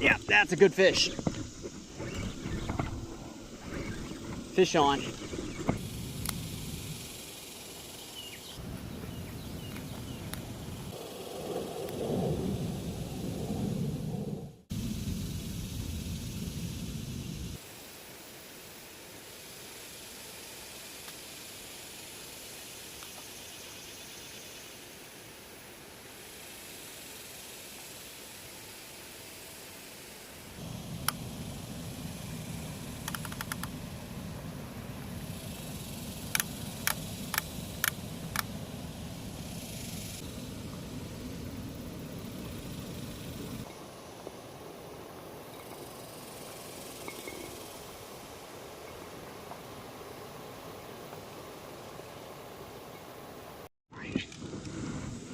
Yeah, that's a good fish. Fish on.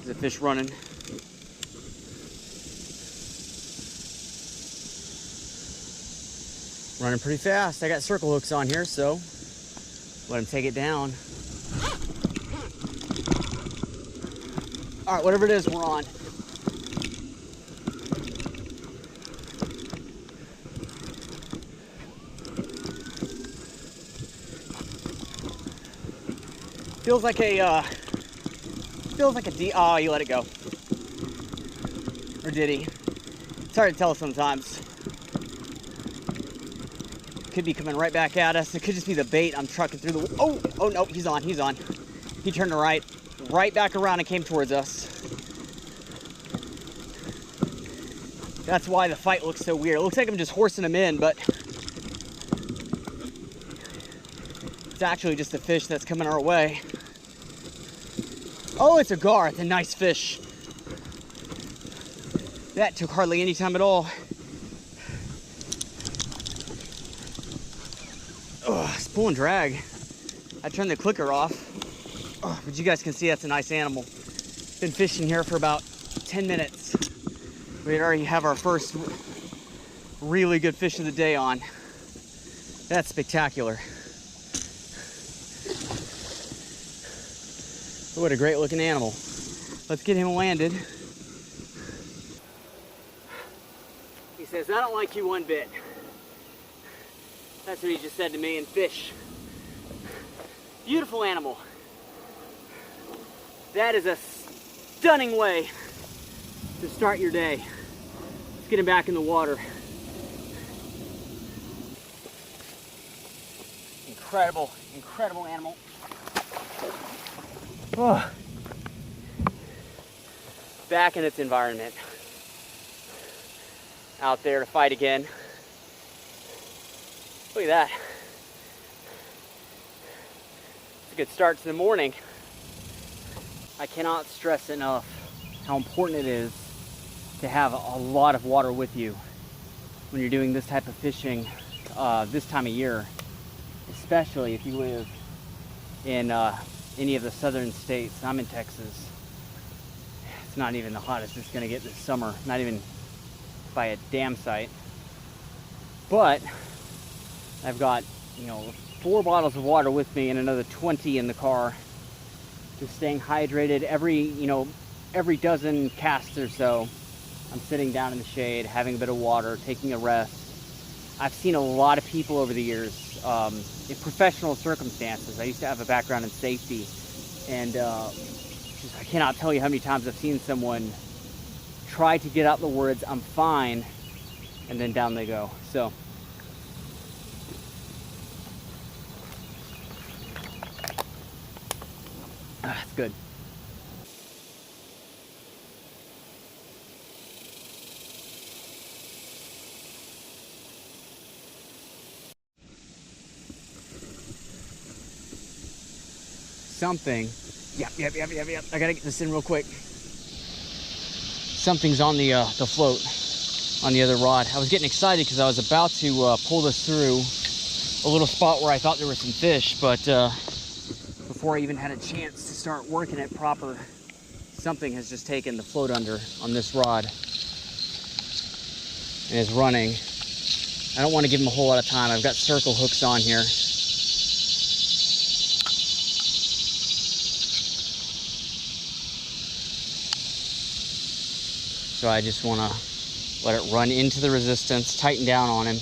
There's a fish running. Running pretty fast. I got circle hooks on here, so let him take it down. All right, whatever it is, we're on. Feels like a oh, you let it go. Or did he? It's hard to tell sometimes. Could be coming right back at us. It could just be the bait. I'm trucking through the, oh no, he's on. He turned right back around and came towards us. That's why the fight looks so weird. It looks like I'm just horsing him in, but it's actually just a fish that's coming our way. Oh, it's a gar. It's a nice fish. That took hardly any time at all. Oh, it's pull and drag. I turned the clicker off, but you guys can see that's a nice animal. Been fishing here for about 10 minutes. We already have our first really good fish of the day on. That's spectacular. What a great looking animal. Let's get him landed. He says, I don't like you one bit. That's what he just said to me in fish. Beautiful animal. That is a stunning way to start your day. Let's get him back in the water. Incredible, incredible animal. Oh. Back in its environment. Out there to fight again. Look at that. It's a good start to the morning. I cannot stress enough how important it is to have a lot of water with you when you're doing this type of fishing this time of year, especially if you live in any of the southern states. I'm in Texas. It's not even the hottest it's going to get this summer, not even by a damn sight. But I've got, 4 bottles of water with me and another 20 in the car. Just staying hydrated. Every dozen casts or so, I'm sitting down in the shade, having a bit of water, taking a rest. I've seen a lot of people over the years in professional circumstances. I used to have a background in safety, and I cannot tell you how many times I've seen someone try to get out the words, "I'm fine," and then down they go. So that's good. Something. Yep. I gotta get this in real quick. Something's on the float on the other rod. I was getting excited because I was about to pull this through a little spot where I thought there were some fish, but before I even had a chance to start working it proper, something has just taken the float under on this rod and is running. I don't want to give him a whole lot of time. I've got circle hooks on here. So I just want to Let it run into the resistance, tighten down on him.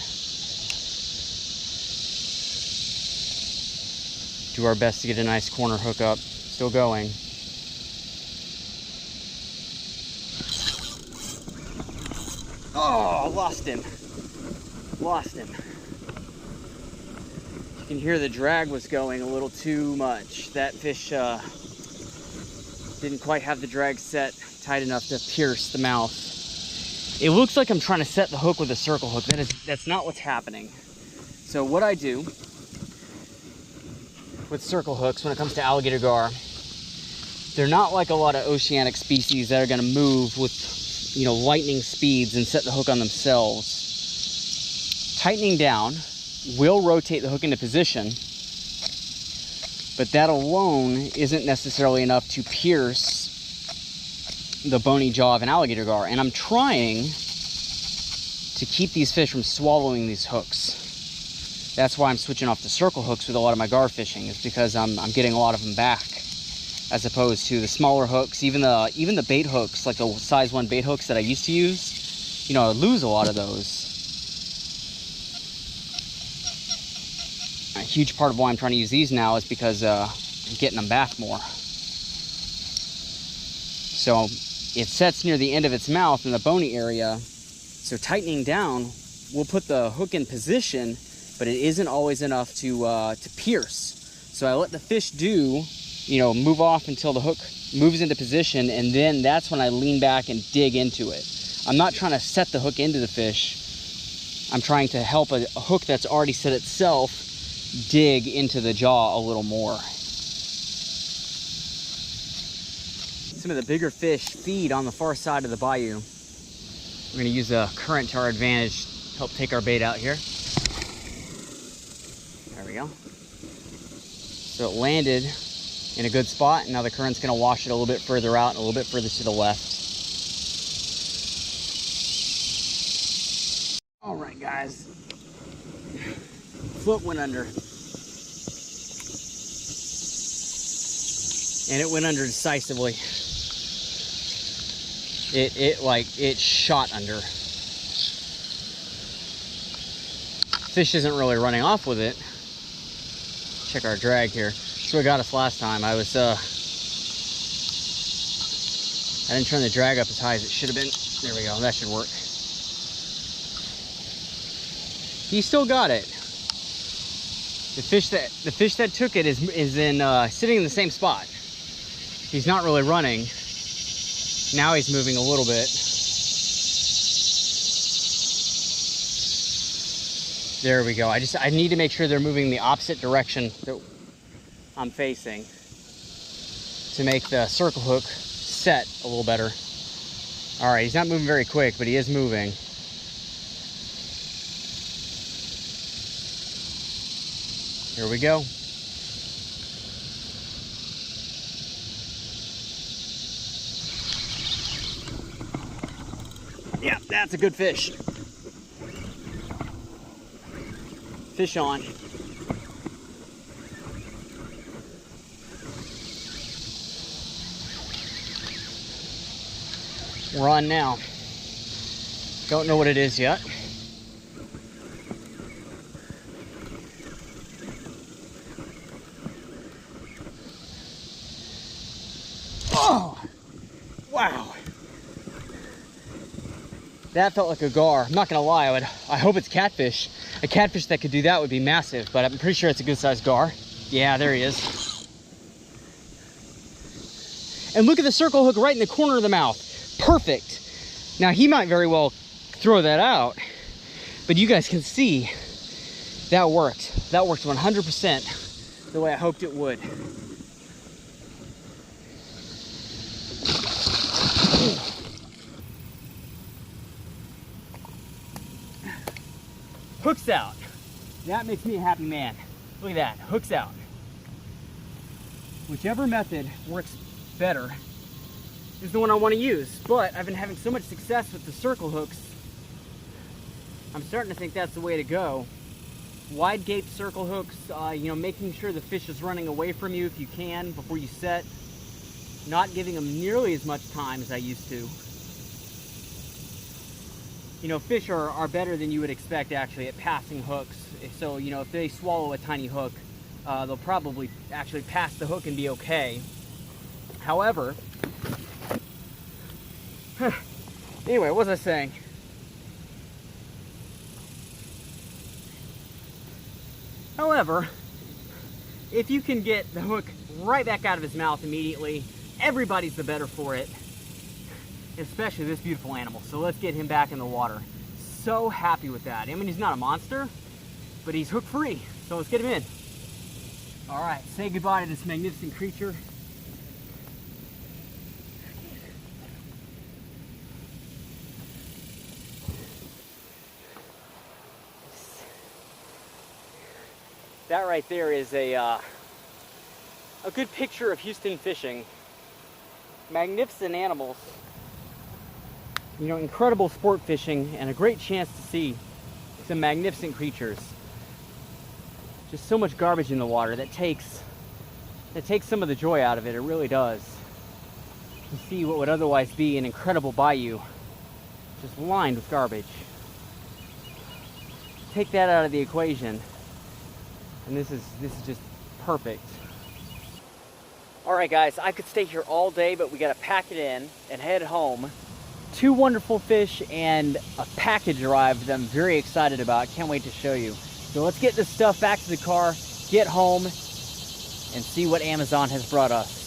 Do our best to get a nice corner hook up. Still going. Oh, lost him. Lost him. You can hear the drag was going a little too much. That fish didn't quite have the drag set tight enough to pierce the mouth. It looks like I'm trying to set the hook with a circle hook. That's not what's happening. So what I do with circle hooks when it comes to alligator gar, they're not like a lot of oceanic species that are going to move with, you know, lightning speeds and set the hook on themselves. Tightening down will rotate the hook into position, but that alone isn't necessarily enough to pierce the bony jaw of an alligator gar. And I'm trying to keep these fish from swallowing these hooks. That's why I'm switching off to circle hooks with a lot of my gar fishing, is because I'm getting a lot of them back, as opposed to the smaller hooks. Even the bait hooks, like the size 1 bait hooks that I used to use, you know, I lose a lot of those. A huge part of why I'm trying to use these now is because I'm getting them back more. So it sets near the end of its mouth in the bony area, so tightening down will put the hook in position, but it isn't always enough to pierce. So I let the fish move off until the hook moves into position, and then that's when I lean back and dig into it. I'm not trying to set the hook into the fish. I'm trying to help a hook that's already set itself dig into the jaw a little more. Some of the bigger fish feed on the far side of the bayou. We're going to use the current to our advantage to help take our bait out here. There we go. So it landed in a good spot, and now the current's going to wash it a little bit further out and a little bit further to the left. All right, guys. Foot went under. And it went under decisively. It shot under. Fish isn't really running off with it. Check our drag here. That's what got us last time. I didn't turn the drag up as high as it should have been. There we go, that should work. He still got it. The fish that took it is sitting in the same spot. He's not really running. Now he's moving a little bit. There we go. I need to make sure they're moving the opposite direction that I'm facing to make the circle hook set a little better. All right, he's not moving very quick, but he is moving. Here we go. Yeah, that's a good fish. Fish on. We're on now. Don't know what it is yet. Oh, wow. That felt like a gar. I'm not gonna lie, I hope it's catfish. A catfish that could do that would be massive, but I'm pretty sure it's a good sized gar. Yeah, there he is. And look at the circle hook right in the corner of the mouth. Perfect. Now he might very well throw that out, but you guys can see that worked. That worked 100% the way I hoped it would. Hooks out. That makes me a happy man. Look at that, hooks out. Whichever method works better is the one I want to use, but I've been having so much success with the circle hooks, I'm starting to think that's the way to go. Wide gape circle hooks, making sure the fish is running away from you if you can before you set, not giving them nearly as much time as I used to. You know, fish are better than you would expect actually at passing hooks. So, you know, if they swallow a tiny hook, they'll probably actually pass the hook and be okay. However, anyway, what was I saying? However, if you can get the hook right back out of his mouth immediately, everybody's the better for it, especially this beautiful animal. So let's get him back in the water. So happy with that. I mean, he's not a monster, but he's hook free. So let's get him in. All right, say goodbye to this magnificent creature. That right there is a good picture of Houston fishing. Magnificent animals, you know, incredible sport fishing, and a great chance to see some magnificent creatures. Just so much garbage in the water that takes some of the joy out of it. It really does. You see what would otherwise be an incredible bayou, just lined with garbage. Take that out of the equation, and this is just perfect. All right, guys, I could stay here all day, but we got to pack it in and head home. 2 wonderful fish and a package arrived that I'm very excited about. Can't wait to show you. So let's get this stuff back to the car, get home, and see what Amazon has brought us.